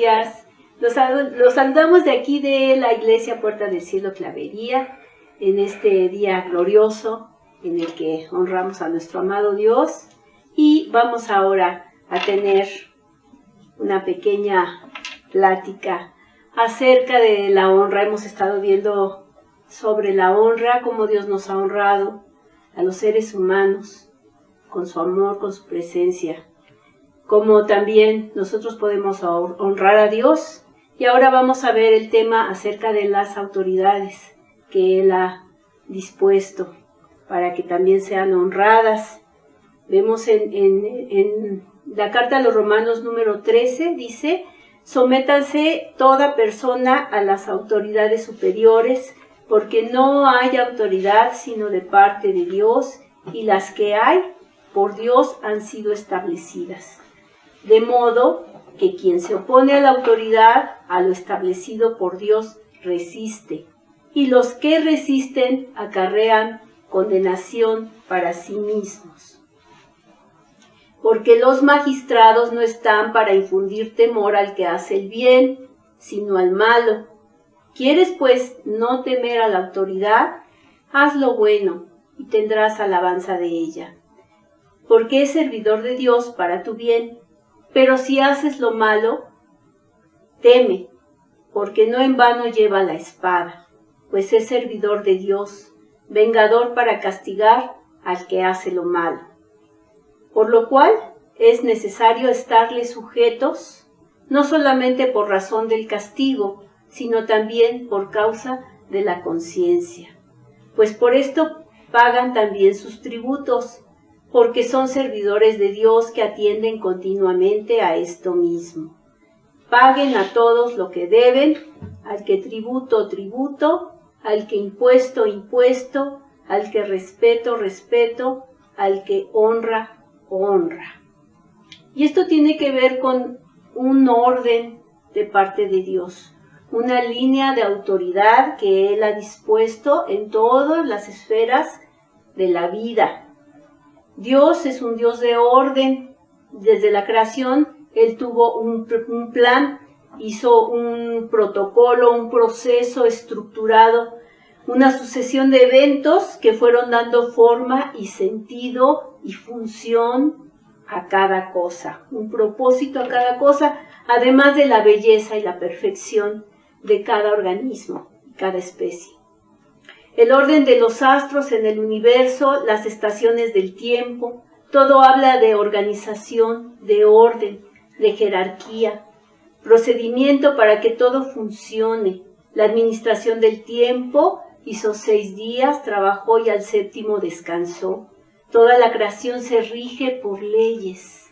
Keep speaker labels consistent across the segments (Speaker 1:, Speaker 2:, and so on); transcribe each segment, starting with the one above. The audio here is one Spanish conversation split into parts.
Speaker 1: días. Los saludamos de aquí de la Iglesia Puerta del Cielo Clavería, en este día glorioso en el que honramos a nuestro amado Dios. Y vamos ahora a tener una pequeña plática acerca de la honra. Hemos estado viendo sobre la honra, cómo Dios nos ha honrado a los seres humanos con su amor, con su presencia, cómo también nosotros podemos honrar a Dios. Y ahora vamos a ver el tema acerca de las autoridades que Él ha dispuesto para que también sean honradas. Vemos en la carta a los Romanos número 13, dice: sométanse toda persona a las autoridades superiores, porque no hay autoridad sino de parte de Dios, y las que hay por Dios han sido establecidas. De modo que quien se opone a la autoridad, a lo establecido por Dios, resiste, y los que resisten acarrean condenación para sí mismos. Porque los magistrados no están para infundir temor al que hace el bien, sino al malo. ¿Quieres, pues, no temer a la autoridad? Haz lo bueno, y tendrás alabanza de ella, porque es servidor de Dios para tu bien. Pero si haces lo malo, teme, porque no en vano lleva la espada, pues es servidor de Dios, vengador para castigar al que hace lo malo. Por lo cual es necesario estarle sujetos, no solamente por razón del castigo, sino también por causa de la conciencia. Pues por esto pagan también sus tributos, porque son servidores de Dios que atienden continuamente a esto mismo. Paguen a todos lo que deben, al que tributo, tributo, al que impuesto, impuesto, al que respeto, respeto, al que honra, honra. Y esto tiene que ver con un orden de parte de Dios, una línea de autoridad que Él ha dispuesto en todas las esferas de la vida. Dios es un Dios de orden. Desde la creación, Él tuvo un plan, hizo un protocolo, un proceso estructurado, una sucesión de eventos que fueron dando forma y sentido y función a cada cosa, un propósito a cada cosa, además de la belleza y la perfección de cada organismo, cada especie. El orden de los astros en el universo, las estaciones del tiempo, todo habla de organización, de orden, de jerarquía, procedimiento para que todo funcione. La administración del tiempo hizo 6 días, trabajó y al 7º descansó. Toda la creación se rige por leyes.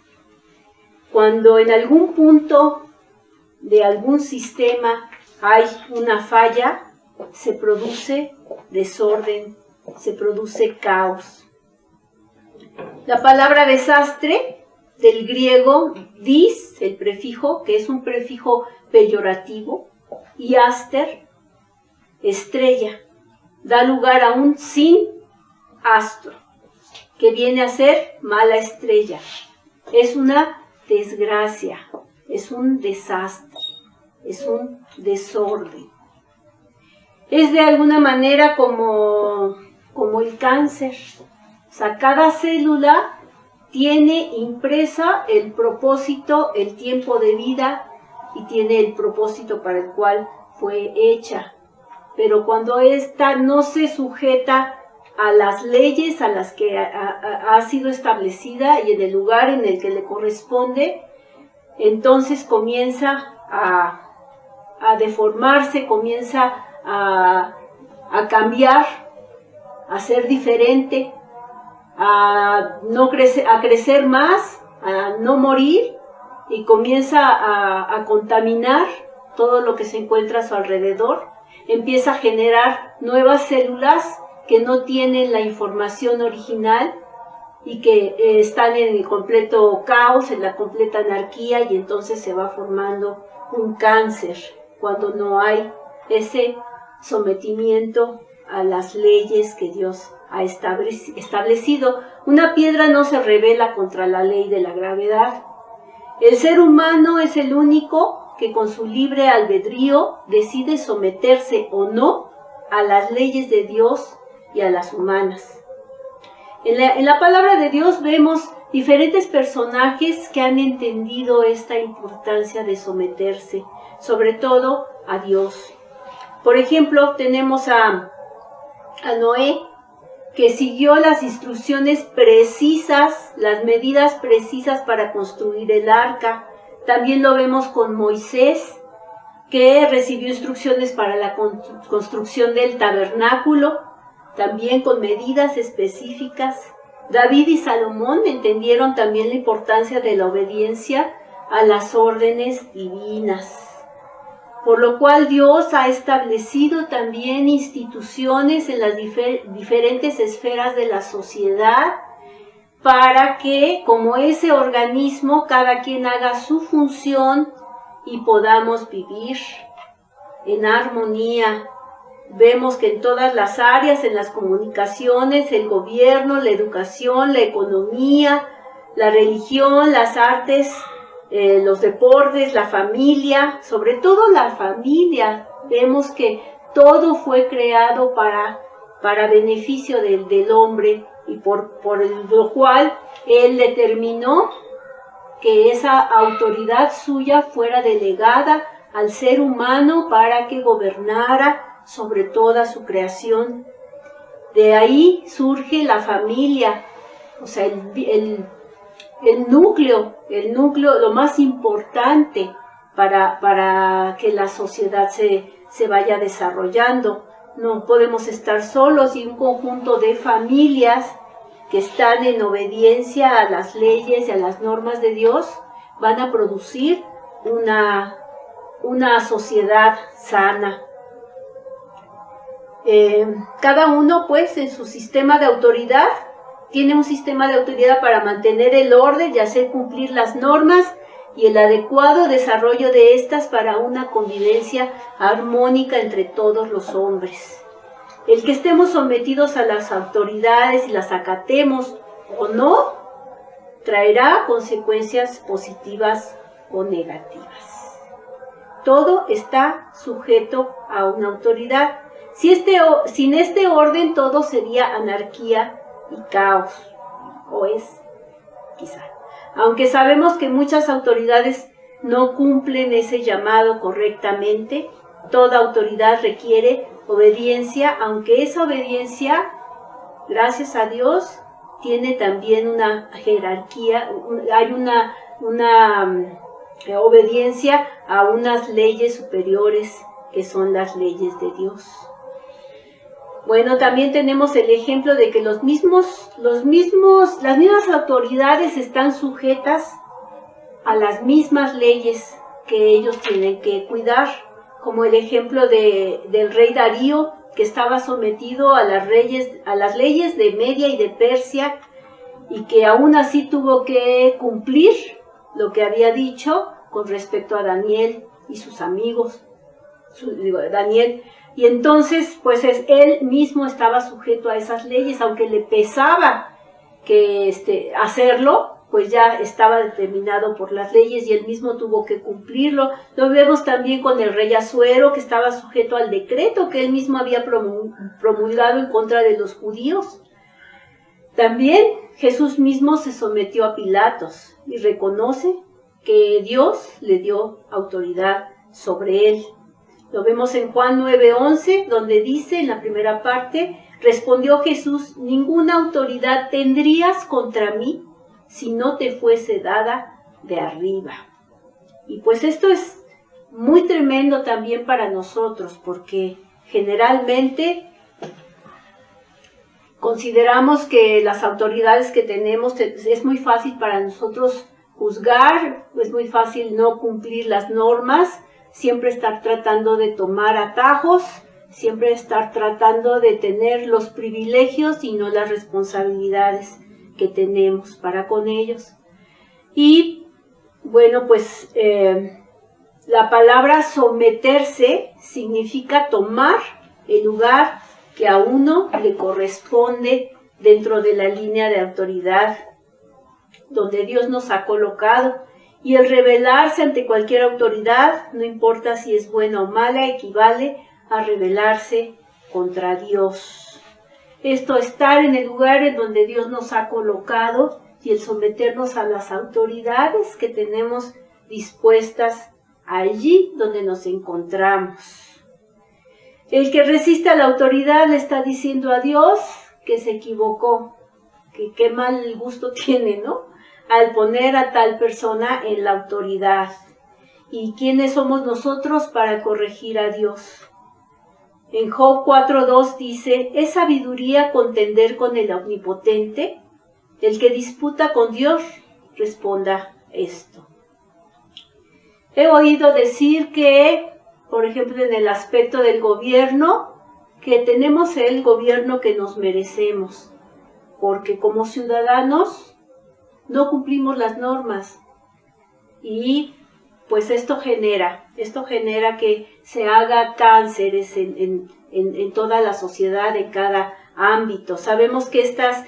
Speaker 1: Cuando en algún punto de algún sistema hay una falla, se produce desorden, se produce caos. La palabra desastre, del griego dis, el prefijo, que es un prefijo peyorativo, y aster, estrella, da lugar a un sin astro, que viene a ser mala estrella. Es una desgracia, es un desastre, es un desorden. Es de alguna manera como el cáncer. O sea, cada célula tiene impresa el propósito, el tiempo de vida y tiene el propósito para el cual fue hecha. Pero cuando ésta no se sujeta a las leyes a las que ha sido establecida y en el lugar en el que le corresponde, entonces comienza a deformarse, comienza a cambiar, a ser diferente, a crecer más, a no morir, y comienza a contaminar todo lo que se encuentra a su alrededor. Empieza a generar nuevas células que no tienen la información original y que están en el completo caos, en la completa anarquía, y entonces se va formando un cáncer cuando no hay ese sometimiento a las leyes que Dios ha establecido. Una piedra no se rebela contra la ley de la gravedad. El ser humano es el único que con su libre albedrío decide someterse o no a las leyes de Dios y a las humanas. En la palabra de Dios vemos diferentes personajes que han entendido esta importancia de someterse, sobre todo a Dios. Por ejemplo, tenemos a Noé, que siguió las instrucciones precisas, las medidas precisas para construir el arca. También lo vemos con Moisés, que recibió instrucciones para la construcción del tabernáculo, también con medidas específicas. David y Salomón entendieron también la importancia de la obediencia a las órdenes divinas, por lo cual Dios ha establecido también instituciones en las diferentes esferas de la sociedad para que, como ese organismo, cada quien haga su función y podamos vivir en armonía. Vemos que en todas las áreas, en las comunicaciones, el gobierno, la educación, la economía, la religión, las artes, los deportes, la familia, sobre todo la familia, vemos que todo fue creado para beneficio del hombre y por lo cual él determinó que esa autoridad suya fuera delegada al ser humano para que gobernara sobre toda su creación. De ahí surge la familia, o sea, el núcleo, lo más importante para que la sociedad se vaya desarrollando. No podemos estar solos, y un conjunto de familias que están en obediencia a las leyes y a las normas de Dios van a producir una sociedad sana. Cada uno, pues, en su sistema de autoridad, tiene un sistema de autoridad para mantener el orden y hacer cumplir las normas y el adecuado desarrollo de estas para una convivencia armónica entre todos los hombres. El que estemos sometidos a las autoridades y las acatemos o no, traerá consecuencias positivas o negativas. Todo está sujeto a una autoridad. Sin este orden, todo sería anarquía y caos, o es, quizá. Aunque sabemos que muchas autoridades no cumplen ese llamado correctamente, toda autoridad requiere obediencia, aunque esa obediencia, gracias a Dios, tiene también una jerarquía, hay una obediencia a unas leyes superiores que son las leyes de Dios. Bueno, también tenemos el ejemplo de que las mismas autoridades están sujetas a las mismas leyes que ellos tienen que cuidar, como el ejemplo del rey Darío, que estaba sometido a las leyes de Media y de Persia, y que aún así tuvo que cumplir lo que había dicho con respecto a Daniel y sus amigos, Daniel. Y entonces, pues él mismo estaba sujeto a esas leyes, aunque le pesaba que hacerlo, pues ya estaba determinado por las leyes y él mismo tuvo que cumplirlo. Lo vemos también con el rey Asuero, que estaba sujeto al decreto que él mismo había promulgado en contra de los judíos. También Jesús mismo se sometió a Pilatos y reconoce que Dios le dio autoridad sobre él. Lo vemos en Juan 9:11, donde dice en la primera parte, respondió Jesús, ninguna autoridad tendrías contra mí si no te fuese dada de arriba. Y pues esto es muy tremendo también para nosotros, porque generalmente consideramos que las autoridades que tenemos es muy fácil para nosotros juzgar, es muy fácil no cumplir las normas, siempre estar tratando de tomar atajos, siempre estar tratando de tener los privilegios y no las responsabilidades que tenemos para con ellos. Y bueno, pues la palabra someterse significa tomar el lugar que a uno le corresponde dentro de la línea de autoridad donde Dios nos ha colocado. Y el rebelarse ante cualquier autoridad, no importa si es buena o mala, equivale a rebelarse contra Dios. Esto, estar en el lugar en donde Dios nos ha colocado y el someternos a las autoridades que tenemos dispuestas allí donde nos encontramos. El que resiste a la autoridad le está diciendo a Dios que se equivocó, que qué mal gusto tiene, ¿no?, al poner a tal persona en la autoridad. ¿Y quiénes somos nosotros para corregir a Dios? En Job 4:2 dice, ¿es sabiduría contender con el omnipotente? El que disputa con Dios, responda esto. He oído decir que, por ejemplo, en el aspecto del gobierno, que tenemos el gobierno que nos merecemos, porque como ciudadanos no cumplimos las normas y pues esto genera que se haga cánceres en toda la sociedad, en cada ámbito. Sabemos que en estas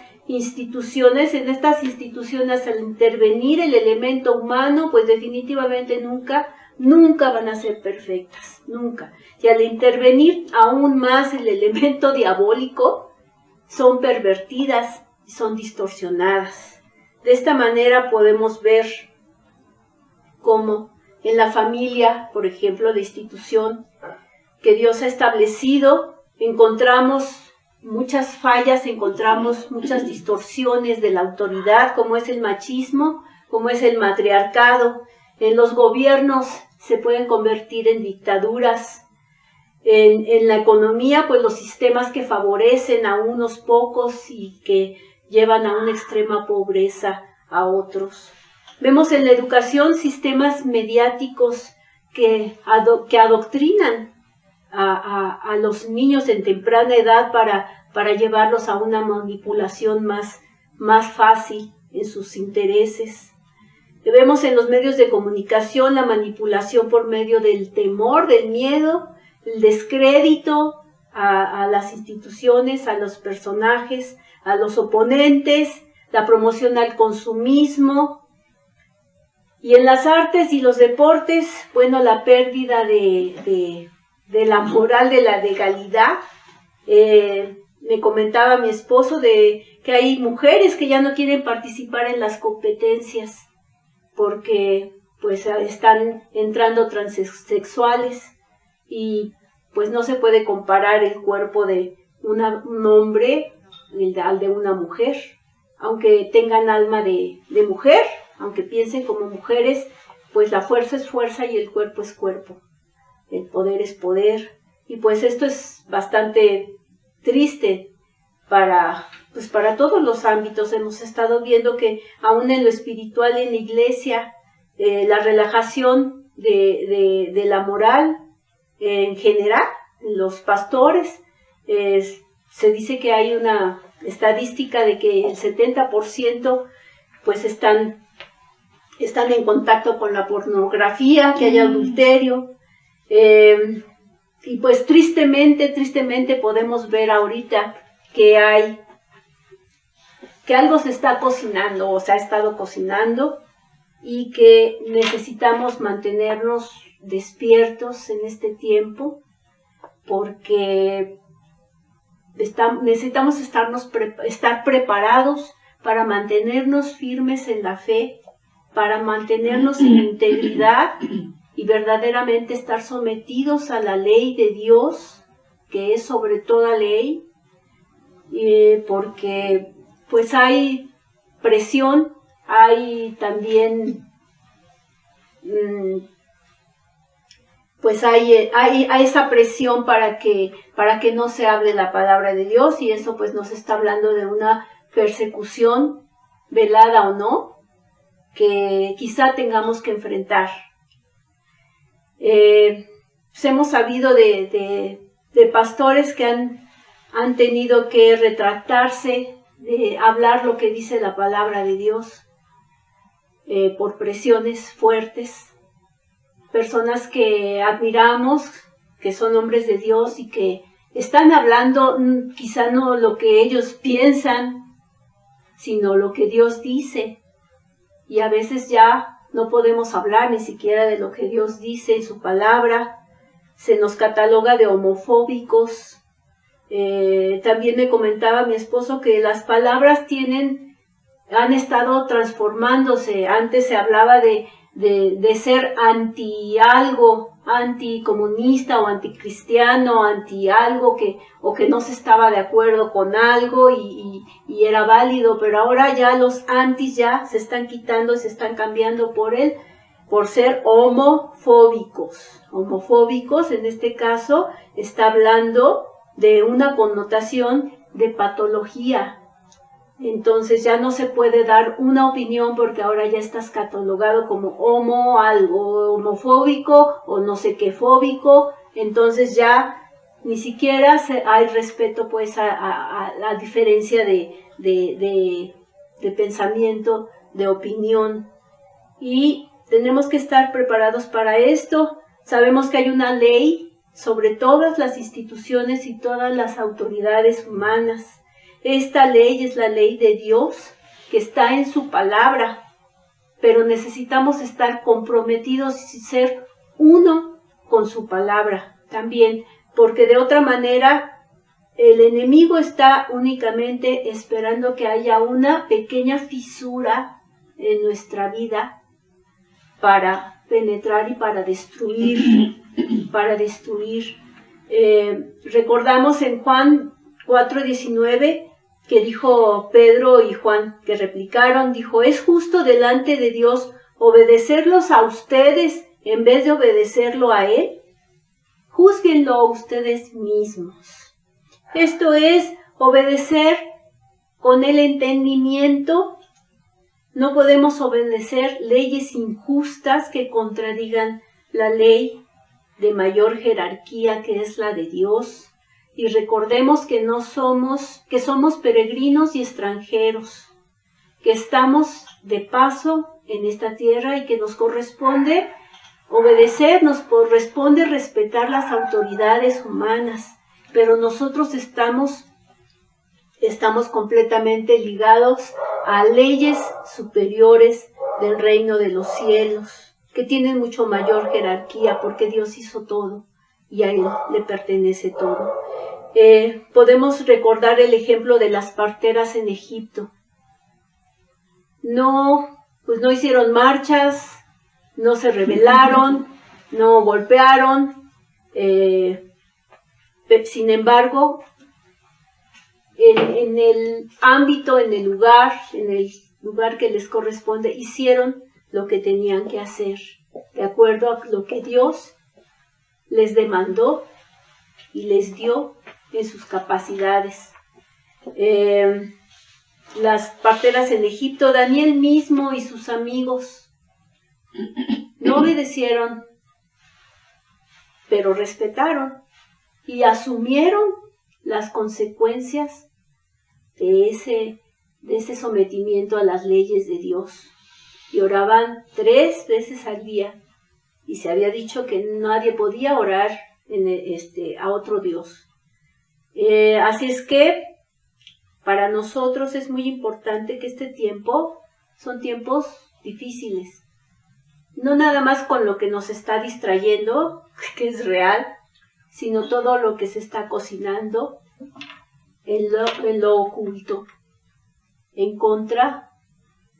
Speaker 1: instituciones al intervenir el elemento humano, pues definitivamente nunca van a ser perfectas, nunca. Y al intervenir aún más el elemento diabólico, son pervertidas y son distorsionadas. De esta manera podemos ver cómo en la familia, por ejemplo, la institución que Dios ha establecido, encontramos muchas fallas, encontramos muchas distorsiones de la autoridad, como es el machismo, como es el matriarcado. En los gobiernos se pueden convertir en dictaduras. En la economía, pues los sistemas que favorecen a unos pocos y que llevan a una extrema pobreza a otros. Vemos en la educación sistemas mediáticos que adoctrinan a los niños en temprana edad para llevarlos a una manipulación más fácil en sus intereses. Vemos en los medios de comunicación la manipulación por medio del temor, del miedo, el descrédito a las instituciones, a los personajes, a los oponentes, la promoción al consumismo. Y en las artes y los deportes, bueno, la pérdida de la moral, de la legalidad. Me comentaba mi esposo de que hay mujeres que ya no quieren participar en las competencias porque pues están entrando transexuales y pues no se puede comparar el cuerpo de un hombre al de una mujer, aunque tengan alma de mujer, aunque piensen como mujeres, pues la fuerza es fuerza y el cuerpo es cuerpo, el poder es poder, y pues esto es bastante triste para todos los ámbitos. Hemos estado viendo que aún en lo espiritual, en la iglesia, la relajación de la moral en general, los pastores, se dice que hay una estadística de que el 70% pues están en contacto con la pornografía, que hay adulterio, y pues tristemente podemos ver ahorita que algo se está cocinando o se ha estado cocinando y que necesitamos mantenernos despiertos en este tiempo porque necesitamos estar preparados para mantenernos firmes en la fe, para mantenernos en integridad y verdaderamente estar sometidos a la ley de Dios, que es sobre toda ley, porque pues hay presión, hay también pues hay esa presión para que no se hable la palabra de Dios, y eso pues nos está hablando de una persecución, velada o no, que quizá tengamos que enfrentar. Hemos sabido de pastores que han tenido que retractarse de hablar lo que dice la palabra de Dios por presiones fuertes. Personas que admiramos, que son hombres de Dios y que están hablando quizá no lo que ellos piensan, sino lo que Dios dice. Y a veces ya no podemos hablar ni siquiera de lo que Dios dice en su palabra, se nos cataloga de homofóbicos. También me comentaba mi esposo que las palabras han estado transformándose. Antes se hablaba de ser anti algo, anticomunista o anticristiano, anti algo o que no se estaba de acuerdo con algo y era válido, pero ahora ya los antis ya se están quitando y se están cambiando por ser homofóbicos. Homofóbicos, en este caso, está hablando de una connotación de patología. Entonces ya no se puede dar una opinión porque ahora ya estás catalogado como algo homofóbico o no sé qué fóbico. Entonces ya ni siquiera hay respeto pues a la diferencia de pensamiento, de opinión. Y tenemos que estar preparados para esto. Sabemos que hay una ley sobre todas las instituciones y todas las autoridades humanas. Esta ley es la ley de Dios que está en su palabra, pero necesitamos estar comprometidos y ser uno con su palabra también, porque de otra manera el enemigo está únicamente esperando que haya una pequeña fisura en nuestra vida para penetrar y para destruir. Recordamos en Juan 4:19 que dijo Pedro y Juan, que replicaron, dijo, ¿es justo delante de Dios obedecerlos a ustedes en vez de obedecerlo a Él? Júzguenlo ustedes mismos. Esto es obedecer con el entendimiento. No podemos obedecer leyes injustas que contradigan la ley de mayor jerarquía que es la de Dios. Y recordemos que somos peregrinos y extranjeros, que estamos de paso en esta tierra y que nos corresponde obedecer, nos corresponde respetar las autoridades humanas, pero nosotros estamos completamente ligados a leyes superiores del reino de los cielos, que tienen mucho mayor jerarquía porque Dios hizo todo y a Él le pertenece todo. Podemos recordar el ejemplo de las parteras en Egipto. No hicieron marchas, no se rebelaron, no golpearon. Sin embargo, en el ámbito, en el lugar que les corresponde, hicieron lo que tenían que hacer, de acuerdo a lo que Dios les demandó y les dio en sus capacidades. Las parteras en Egipto, Daniel mismo y sus amigos no obedecieron, pero respetaron y asumieron las consecuencias de ese sometimiento a las leyes de Dios. Y oraban 3 veces al día. Y se había dicho que nadie podía orar a otro Dios. Así es que para nosotros es muy importante que este tiempo son tiempos difíciles. No nada más con lo que nos está distrayendo, que es real, sino todo lo que se está cocinando en lo oculto, en contra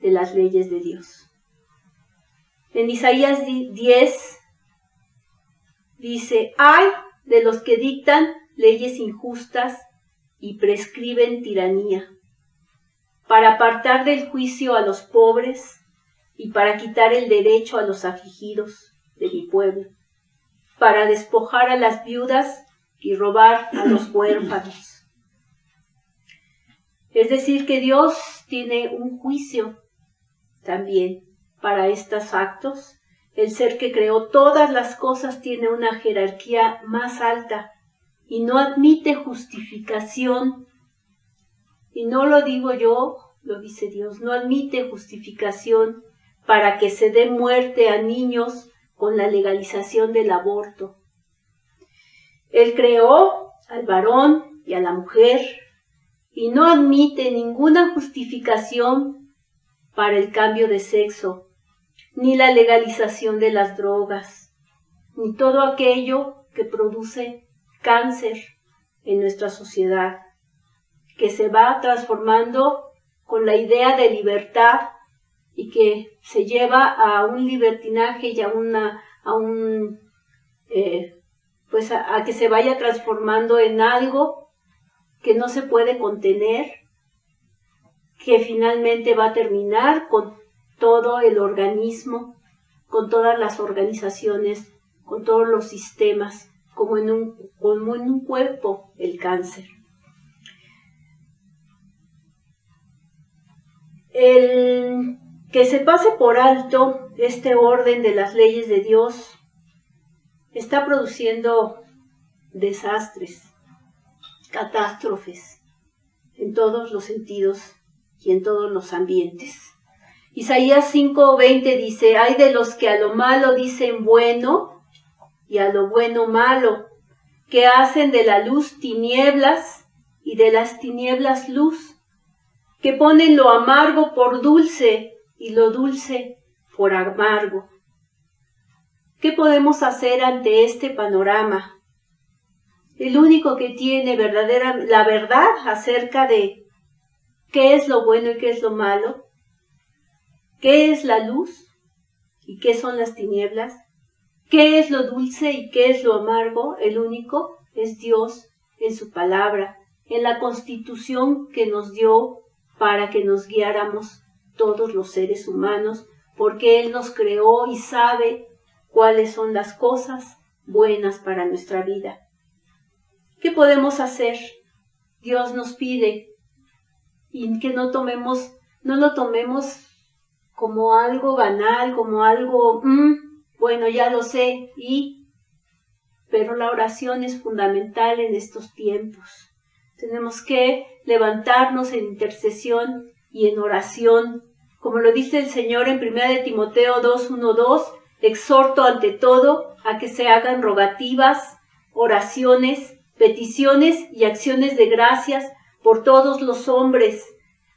Speaker 1: de las leyes de Dios. En Isaías 10 dice, ¡ay de los que dictan leyes injustas y prescriben tiranía, para apartar del juicio a los pobres y para quitar el derecho a los afligidos de mi pueblo, para despojar a las viudas y robar a los huérfanos. Es decir, que Dios tiene un juicio también para estos actos. El ser que creó todas las cosas tiene una jerarquía más alta y no admite justificación. Y no lo digo yo, lo dice Dios, no admite justificación para que se dé muerte a niños con la legalización del aborto. Él creó al varón y a la mujer y no admite ninguna justificación para el cambio de sexo. ni la legalización de las drogas, ni todo aquello que produce cáncer en nuestra sociedad, que se va transformando con la idea de libertad y que se lleva a un libertinaje y a que se vaya transformando en algo que no se puede contener, que finalmente va a terminar con todo el organismo, con todas las organizaciones, con todos los sistemas, como en un cuerpo el cáncer. El que se pase por alto este orden de las leyes de Dios está produciendo desastres, catástrofes, en todos los sentidos y en todos los ambientes. Isaías 5:20 dice, hay de los que a lo malo dicen bueno y a lo bueno malo, que hacen de la luz tinieblas y de las tinieblas luz, que ponen lo amargo por dulce y lo dulce por amargo. ¿Qué podemos hacer ante este panorama? El único que tiene la verdad acerca de qué es lo bueno y qué es lo malo, qué es la luz y qué son las tinieblas, qué es lo dulce y qué es lo amargo, el único es Dios en su palabra, en la constitución que nos dio para que nos guiáramos todos los seres humanos, porque Él nos creó y sabe cuáles son las cosas buenas para nuestra vida. ¿Qué podemos hacer? Dios nos pide y que no lo tomemos como algo banal, como algo, bueno, ya lo sé, pero la oración es fundamental en estos tiempos. Tenemos que levantarnos en intercesión y en oración, como lo dice el Señor en 1 de Timoteo 2:1-2, exhorto ante todo a que se hagan rogativas, oraciones, peticiones y acciones de gracias por todos los hombres,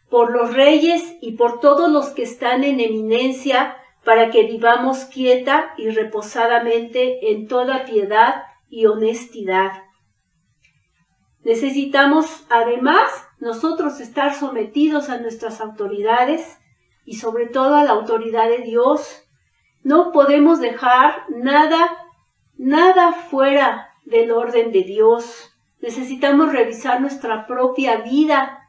Speaker 1: por los reyes y por todos los que están en eminencia, para que vivamos quieta y reposadamente en toda piedad y honestidad. Necesitamos, además, nosotros estar sometidos a nuestras autoridades y sobre todo a la autoridad de Dios. No podemos dejar nada fuera del orden de Dios. Necesitamos revisar nuestra propia vida,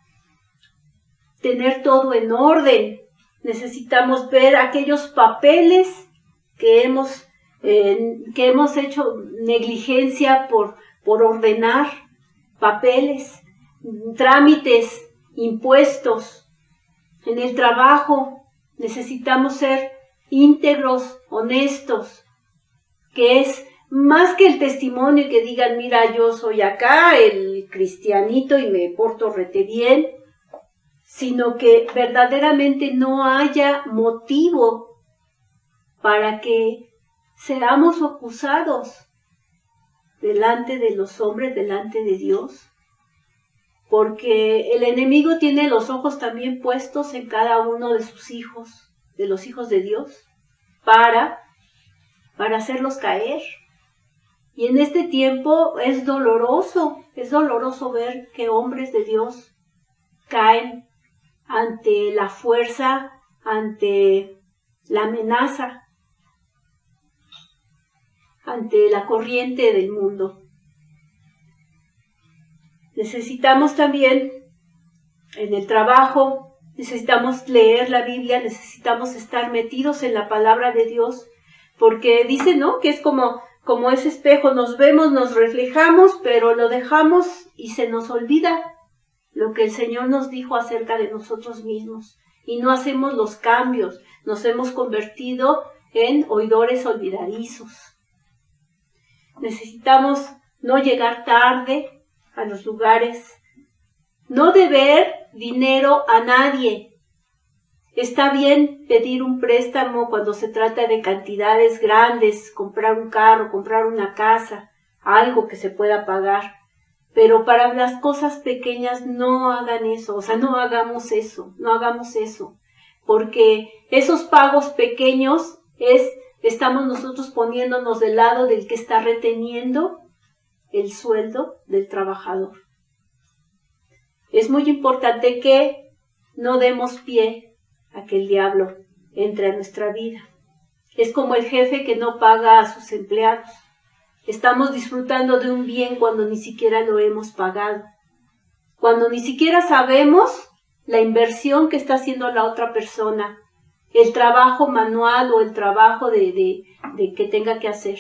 Speaker 1: tener todo en orden. Necesitamos ver aquellos papeles que hemos hecho negligencia por ordenar, papeles, trámites, impuestos. En el trabajo necesitamos ser íntegros, honestos, que es más que el testimonio que digan, mira, yo soy acá el cristianito y me porto rete bien, sino que verdaderamente no haya motivo para que seamos acusados delante de los hombres, delante de Dios, porque el enemigo tiene los ojos también puestos en cada uno de sus hijos, de los hijos de Dios, para hacerlos caer. Y en este tiempo es doloroso ver que hombres de Dios caen ante la fuerza, ante la amenaza, ante la corriente del mundo. Necesitamos también en el trabajo, necesitamos leer la Biblia, necesitamos estar metidos en la palabra de Dios, porque dice, ¿no?, que es como ese espejo, nos vemos, nos reflejamos, pero lo dejamos y se nos olvida lo que el Señor nos dijo acerca de nosotros mismos, y no hacemos los cambios, nos hemos convertido en oidores olvidadizos. Necesitamos no llegar tarde a los lugares, no deber dinero a nadie. Está bien pedir un préstamo cuando se trata de cantidades grandes, comprar un carro, comprar una casa, algo que se pueda pagar. Pero para las cosas pequeñas no hagan eso, no hagamos eso. porque esos pagos pequeños estamos nosotros poniéndonos del lado del que está reteniendo el sueldo del trabajador. Es muy importante que no demos pie a que el diablo entre a nuestra vida. Es como el jefe que no paga a sus empleados. Estamos disfrutando de un bien cuando ni siquiera lo hemos pagado. Cuando ni siquiera sabemos la inversión que está haciendo la otra persona, el trabajo manual o el trabajo de que tenga que hacer.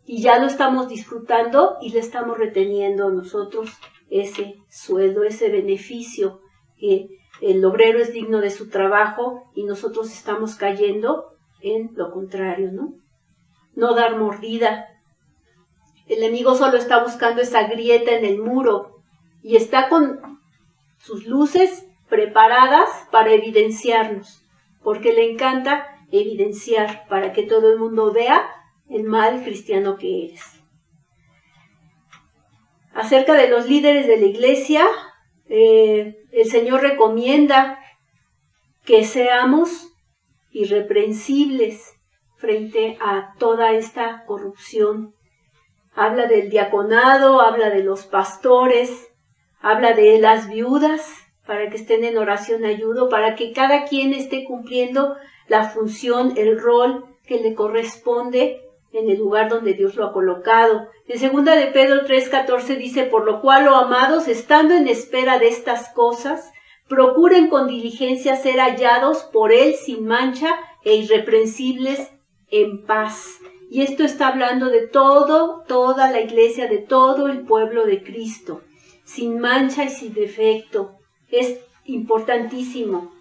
Speaker 1: Y ya lo estamos disfrutando y le estamos reteniendo a nosotros ese sueldo, ese beneficio, que el obrero es digno de su trabajo y nosotros estamos cayendo en lo contrario, ¿no? No dar mordida. El enemigo solo está buscando esa grieta en el muro y está con sus luces preparadas para evidenciarnos, porque le encanta evidenciar para que todo el mundo vea el mal cristiano que eres. Acerca de los líderes de la iglesia, el Señor recomienda que seamos irreprensibles frente a toda esta corrupción. Habla del diaconado, habla de los pastores, habla de las viudas, para que estén en oración ayudo, para que cada quien esté cumpliendo la función, el rol que le corresponde en el lugar donde Dios lo ha colocado. En 2 de Pedro 3:14 dice, por lo cual, oh amados, estando en espera de estas cosas, procuren con diligencia ser hallados por Él sin mancha e irreprensibles en paz. Y esto está hablando de toda la iglesia, de todo el pueblo de Cristo, sin mancha y sin defecto. Es importantísimo.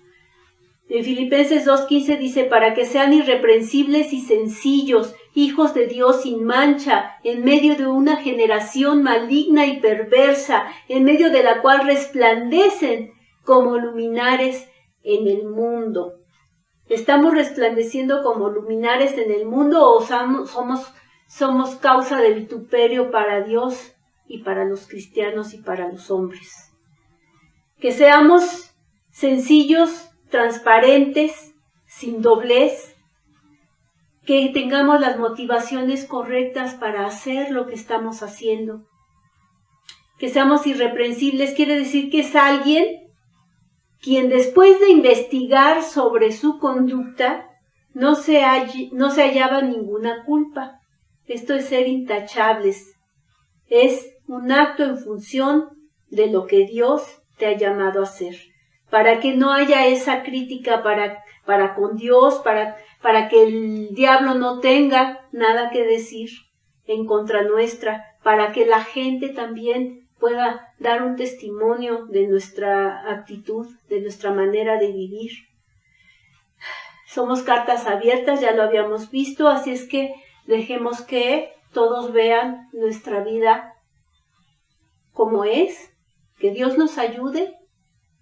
Speaker 1: En Filipenses 2:15 dice, para que sean irreprensibles y sencillos, hijos de Dios sin mancha, en medio de una generación maligna y perversa, en medio de la cual resplandecen como luminares en el mundo. ¿Estamos resplandeciendo como luminares en el mundo o somos causa de vituperio para Dios y para los cristianos y para los hombres? Que seamos sencillos, transparentes, sin doblez, que tengamos las motivaciones correctas para hacer lo que estamos haciendo. Que seamos irreprensibles quiere decir que es alguien quien después de investigar sobre su conducta no se hallaba ninguna culpa. Esto es ser intachables. Es un acto en función de lo que Dios te ha llamado a hacer. Para que no haya esa crítica para con Dios, para que el diablo no tenga nada que decir en contra nuestra, para que la gente también pueda dar un testimonio de nuestra actitud, de nuestra manera de vivir. Somos cartas abiertas, ya lo habíamos visto, así es que dejemos que todos vean nuestra vida como es, que Dios nos ayude,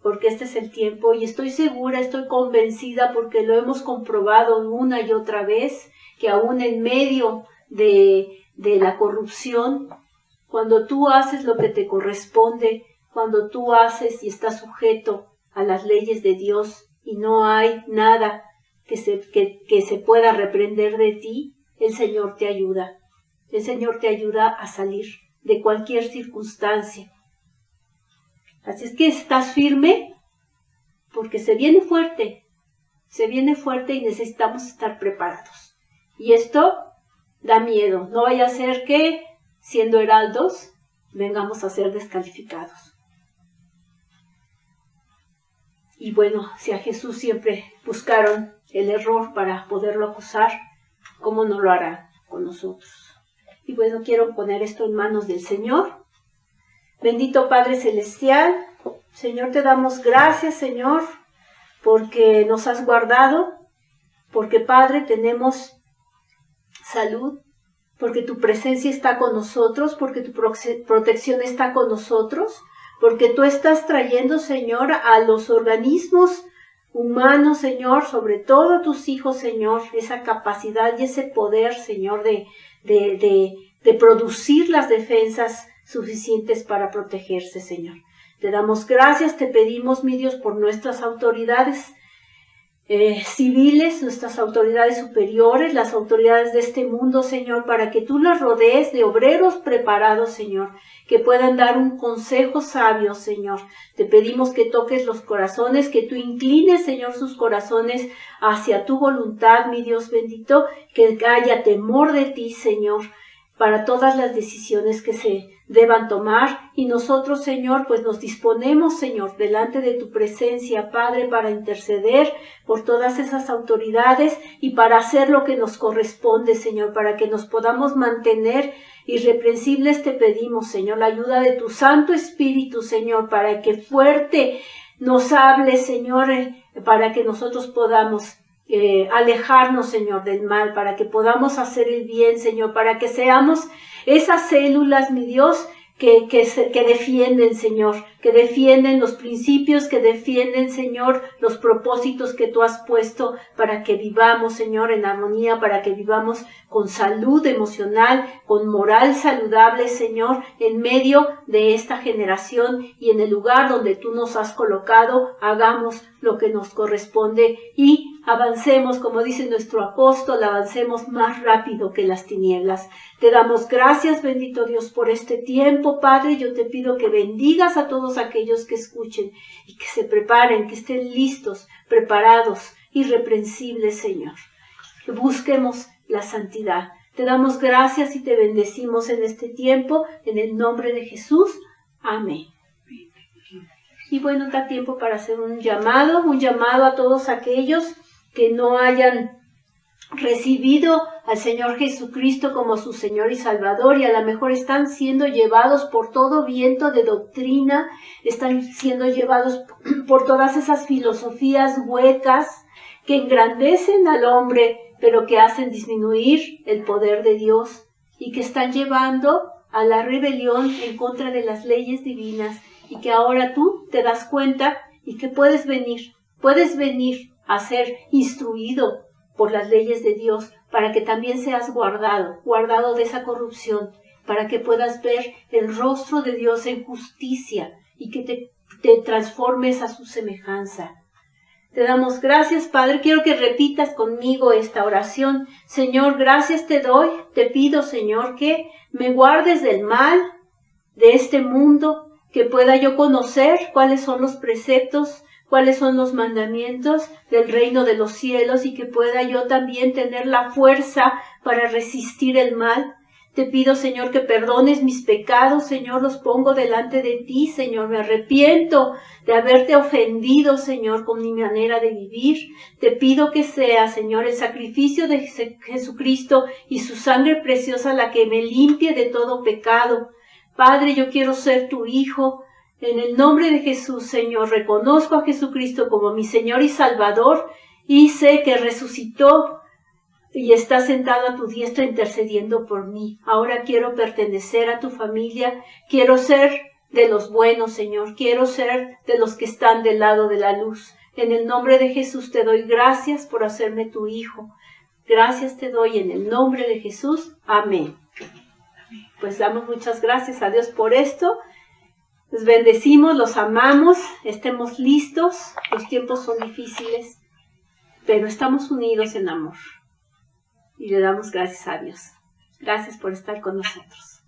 Speaker 1: porque este es el tiempo y estoy segura, estoy convencida porque lo hemos comprobado una y otra vez, que aún en medio de la corrupción, cuando tú haces lo que te corresponde, cuando tú haces y estás sujeto a las leyes de Dios y no hay nada que se pueda reprender de ti, el Señor te ayuda. El Señor te ayuda a salir de cualquier circunstancia. Así es que estás firme porque se viene fuerte y necesitamos estar preparados. Y esto da miedo, no vaya a ser que siendo heraldos vengamos a ser descalificados. Y bueno, si a Jesús siempre buscaron el error para poderlo acusar, ¿cómo no lo hará con nosotros? Y bueno, quiero poner esto en manos del Señor. Bendito Padre Celestial, Señor, te damos gracias, Señor, porque nos has guardado, porque, Padre, tenemos salud, porque tu presencia está con nosotros, porque tu protección está con nosotros, porque tú estás trayendo, Señor, a los organismos humanos, Señor, sobre todo a tus hijos, Señor, esa capacidad y ese poder, Señor, de producir las defensas suficientes para protegerse, Señor. Te damos gracias, te pedimos, mi Dios, por nuestras autoridades, civiles, nuestras autoridades superiores, las autoridades de este mundo, Señor, para que tú las rodees de obreros preparados, Señor, que puedan dar un consejo sabio, Señor. Te pedimos que toques los corazones, que tú inclines, Señor, sus corazones hacia tu voluntad, mi Dios bendito, que haya temor de ti, Señor, para todas las decisiones que se deban tomar, y nosotros, Señor, pues nos disponemos, Señor, delante de tu presencia, Padre, para interceder por todas esas autoridades y para hacer lo que nos corresponde, Señor, para que nos podamos mantener irreprensibles. Te pedimos, Señor, la ayuda de tu Santo Espíritu, Señor, para que fuerte nos hable, Señor, para que nosotros podamos alejarnos, Señor, del mal, para que podamos hacer el bien, Señor, para que seamos esas células, mi Dios, que defienden, Señor, que defienden los principios, que defienden, Señor, los propósitos que tú has puesto para que vivamos, Señor, en armonía, para que vivamos con salud emocional, con moral saludable, Señor, en medio de esta generación y en el lugar donde tú nos has colocado. Hagamos lo que nos corresponde y avancemos, como dice nuestro apóstol, avancemos más rápido que las tinieblas. Te damos gracias, bendito Dios, por este tiempo, Padre. Yo te pido que bendigas a todos aquellos que escuchen y que se preparen, que estén listos, preparados, irreprensibles, Señor. Que busquemos la santidad. Te damos gracias y te bendecimos en este tiempo, en el nombre de Jesús. Amén. Y bueno, da tiempo para hacer un llamado a todos aquellos que no hayan recibido al Señor Jesucristo como su Señor y Salvador, y a lo mejor están siendo llevados por todo viento de doctrina, están siendo llevados por todas esas filosofías huecas que engrandecen al hombre, pero que hacen disminuir el poder de Dios y que están llevando a la rebelión en contra de las leyes divinas, y que ahora tú te das cuenta y que puedes venir a ser instruido por las leyes de Dios, para que también seas guardado de esa corrupción, para que puedas ver el rostro de Dios en justicia y que te transformes a su semejanza. Te damos gracias, Padre. Quiero que repitas conmigo esta oración. Señor, gracias te doy. Te pido, Señor, que me guardes del mal de este mundo, que pueda yo conocer cuáles son los preceptos, cuáles son los mandamientos del reino de los cielos, y que pueda yo también tener la fuerza para resistir el mal. Te pido, Señor, que perdones mis pecados, Señor, los pongo delante de ti, Señor. Me arrepiento de haberte ofendido, Señor, con mi manera de vivir. Te pido que sea, Señor, el sacrificio de Jesucristo y su sangre preciosa la que me limpie de todo pecado. Padre, yo quiero ser tu hijo. En el nombre de Jesús, Señor, reconozco a Jesucristo como mi Señor y Salvador, y sé que resucitó y está sentado a tu diestra intercediendo por mí. Ahora quiero pertenecer a tu familia, quiero ser de los buenos, Señor, quiero ser de los que están del lado de la luz. En el nombre de Jesús te doy gracias por hacerme tu hijo. Gracias te doy en el nombre de Jesús. Amén. Pues damos muchas gracias a Dios por esto. Los bendecimos, los amamos, estemos listos. Los tiempos son difíciles, pero estamos unidos en amor. Y le damos gracias a Dios. Gracias por estar con nosotros.